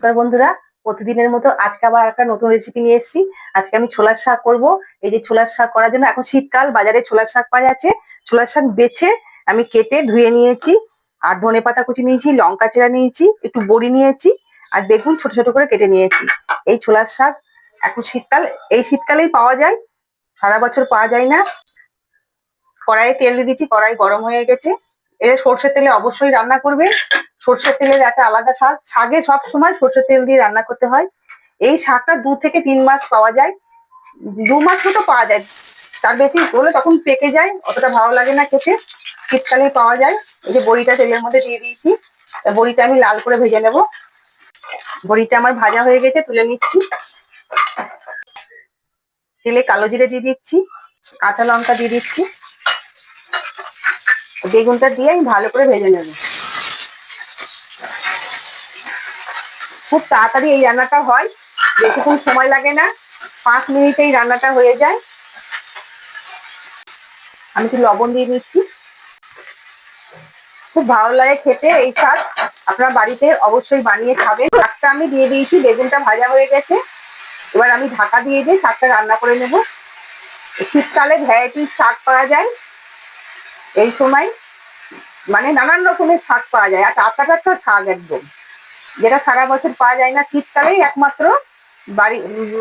নমস্কার বন্ধুরা, প্রতিদিনের মতো আজকে আবার একটা নতুন রেসিপি নিয়ে এসেছি। আজকে আমি ছোলার শাক করব। এই যে ছোলার শাক করার জন্য এখন শীতকাল, বাজারে ছোলার শাক পাওয়া যাচ্ছে। ছোলার শাক বেছে আমি কেটে ধুয়ে নিয়েছি, আর ধনেপাতা কুচি নিয়েছি, লঙ্কা চেরা নিয়েছি, একটু বড়ি নিয়েছি, আর বেগুন ছোট ছোট করে কেটে নিয়েছি। এই ছোলার শাক এখন শীতকাল, এই শীতকালেই পাওয়া যায়, সারা বছর পাওয়া যায় না। কড়াইয়ে তেল দিয়ে দিচ্ছি, কড়াই গরম হয়ে গেছে। এটা সর্ষের তেলে অবশ্যই রান্না করবে। সর্ষের তেলের একটা আলাদা স্বাদ, শাকে সব সময় সর্ষের তেল দিয়ে রান্না করতে হয়। এই শাকটা 2 থেকে 3 মাস পাওয়া যায়, 2 মাস মতো পাওয়া যায়, তার বেশি হলে তখন পেকে যায়, অতটা ভালো লাগে না খেতে। শীতকালেই পাওয়া যায়। এই যে বড়িটা তেলের মধ্যে দিয়ে দিয়েছি, বড়িটা আমি লাল করে ভেজে নেব। বড়িটা আমার ভাজা হয়ে গেছে, তুলে নিচ্ছি। তেলে কালো জিরে দিয়ে দিচ্ছি, কাঁচা লঙ্কা দিয়ে দিচ্ছি, বেগুনটা দিয়ে আমি ভালো করে ভেজে নেব। খুব তাড়াতাড়ি এই রান্নাটা হয়, বেশিক্ষণ সময় লাগে না, 5 মিনিটেই রান্নাটা হয়ে যায়। আমি একটু লবণ দিয়ে দিচ্ছি। খুব ভালো লাগে খেতে এই শাক, আপনারা বাড়িতে অবশ্যই বানিয়ে খাবেন। শাকটা আমি দিয়ে দিয়েছি, বেগুনটা ভাজা হয়ে গেছে। এবার আমি ঢাকা দিয়ে দিয়ে শাকটা রান্না করে নেব। শীতকালে ভ্যারাইটির শাক পাওয়া যায় এই সময়, মানে নানান রকমের শাক পাওয়া যায়, আর টাটকা টাটকা শাক একদম, যেটা সারা বছর পাওয়া যায় না, শীতকালেই একমাত্র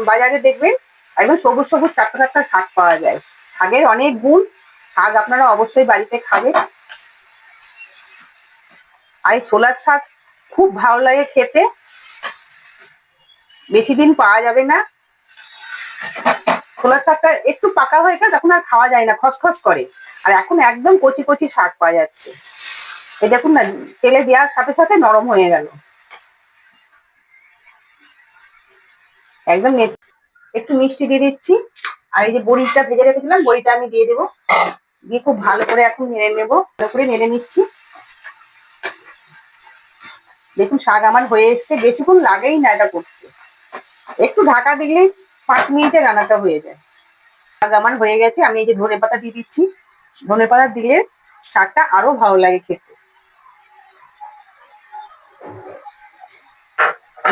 বাজারে দেখবেন একদম সবুজ সবুজ টাটকা টাটকা শাক পাওয়া যায়। শাকের অনেক গুণ, শাক আপনারা অবশ্যই বাড়িতে খাবেন। আর এই ছোলার শাক খুব ভালো লাগে খেতে, বেশি দিন পাওয়া যাবে না। ছোলার শাকটা একটু পাকা হয়ে গেলে তখন আর খাওয়া যায় না, খসখস করে। আর এখন একদম কচি কচি শাক পাওয়া যাচ্ছে। এই দেখুন না, তেলে দেওয়ার সাথে সাথে নরম হয়ে গেল একদম। একটু মিষ্টি দিয়ে দিচ্ছি, আর এই যে বড়িটা ভেজে রেখেছিলাম, বড়িটা আমি দিয়ে দেবো। দিয়ে খুব ভালো করে এখন নেড়ে নেবো, ভালো করে নেড়ে নিচ্ছি। দেখুন শাক আমার হয়ে এসছে, বেশিক্ষণ লাগেই না এটা করতে, একটু ঢাকা দিলে 5 মিনিটে রান্নাটা হয়ে যায়। শাক আমার হয়ে গেছে, আমি এই যে ধনেপাতা দিয়ে দিচ্ছি। ধনেপাতা দিলে শাকটা আরো ভালো লাগে খেতে।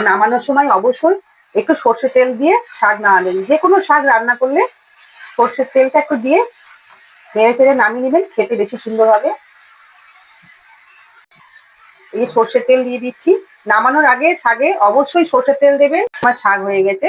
নামানোর সময় অবশ্যই একটু সর্ষের তেল দিয়ে শাক নামাবেন। যে কোনো শাক রান্না করলে সর্ষের তেলটা একটু দিয়ে নেড়ে চেড়ে নামিয়ে নেবেন, খেতে বেশি সুন্দর হবে। এই যে সর্ষের তেল দিয়ে দিচ্ছি, নামানোর আগে শাকে অবশ্যই সর্ষের তেল দেবেন। আমার শাক হয়ে গেছে,